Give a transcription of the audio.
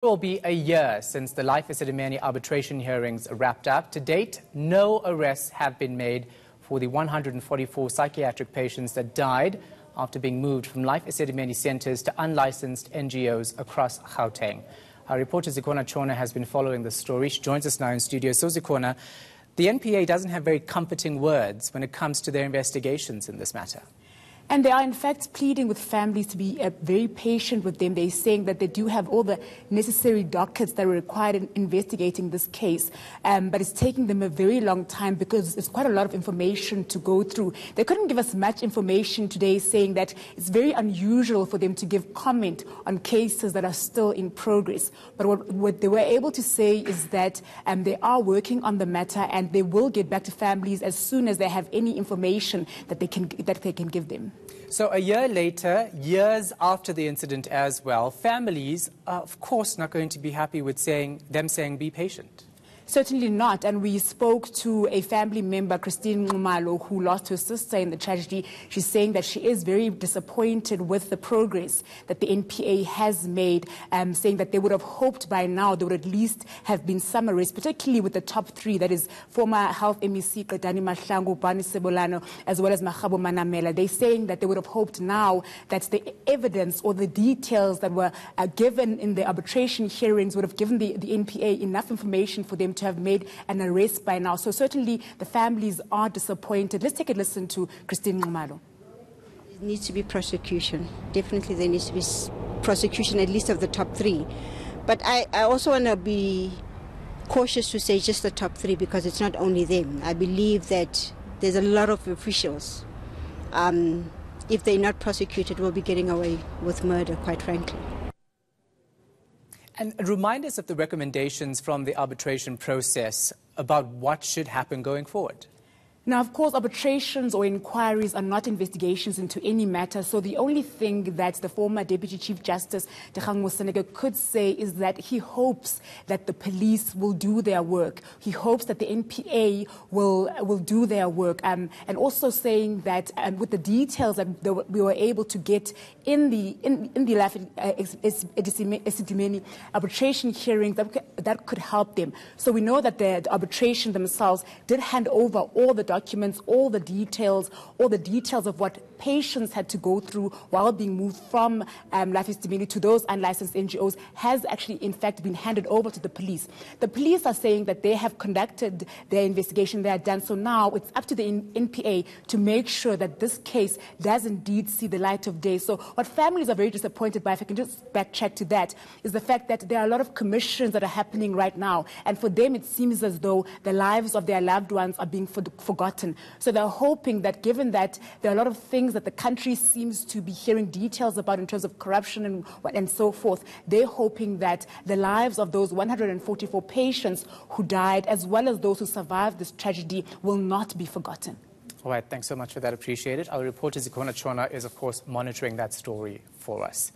It will be a year since the Life Esidimeni arbitration hearings wrapped up. To date, no arrests have been made for the 144 psychiatric patients that died after being moved from Life Esidimeni centers to unlicensed NGOs across Gauteng. Our reporter Zikona Chona has been following the story. She joins us now in studio. So Zikona, the NPA doesn't have very comforting words when it comes to their investigations in this matter. And they are, in fact, pleading with families to be very patient with them. They're saying that they do have all the necessary dockets that are required in investigating this case. But it's taking them a very long time because it's quite a lot of information to go through. They couldn't give us much information today, saying that it's very unusual for them to give comment on cases that are still in progress. But what they were able to say is that they are working on the matter and they will get back to families as soon as they have any information that they can give them. So a year later, years after the incident as well, families are of course not going to be happy with them saying be patient. Certainly not. And we spoke to a family member, Christine Ngumalo, who lost her sister in the tragedy. She's saying that she is very disappointed with the progress that the NPA has made, saying that they would have hoped by now there would at least have been some arrests, particularly with the top three, that is former Health MEC Qedani Mahlangu, Bani Sebolano, as well as Mahabo Manamela. They're saying that they would have hoped now that the evidence or the details that were given in the arbitration hearings would have given the NPA enough information for them to have made an arrest by now. So certainly the families are disappointed. Let's take a listen to Christine Ngumalo. There needs to be prosecution. Definitely there needs to be prosecution, at least of the top three. But I also want to be cautious to say just the top three because it's not only them. I believe that there's a lot of officials. If they're not prosecuted, will be getting away with murder, quite frankly. And remind us of the recommendations from the arbitration process about what should happen going forward. Now, of course, arbitrations or inquiries are not investigations into any matter. So the only thing that the former Deputy Chief Justice, Dikgang Moseneke, could say is that he hopes that the police will do their work. He hopes that the NPA will do their work. And also saying that with the details that we were able to get in the Life Esidimeni arbitration hearings, that could help them. So we know that the arbitration themselves did hand over all the documents, all the details of what patients had to go through while being moved from Life Esidimeni to those unlicensed NGOs has actually, in fact, been handed over to the police. The police are saying that they have conducted their investigation, they are done. So now it's up to the NPA to make sure that this case does indeed see the light of day. So what families are very disappointed by, if I can just backtrack to that, is the fact that there are a lot of commissions that are happening right now. And for them, it seems as though the lives of their loved ones are being forgotten. So they're hoping that, given that there are a lot of things that the country seems to be hearing details about in terms of corruption and so forth, they're hoping that the lives of those 144 patients who died, as well as those who survived this tragedy, will not be forgotten. All right, thanks so much for that. Appreciate it. Our reporter Zikona Chona is, of course, monitoring that story for us.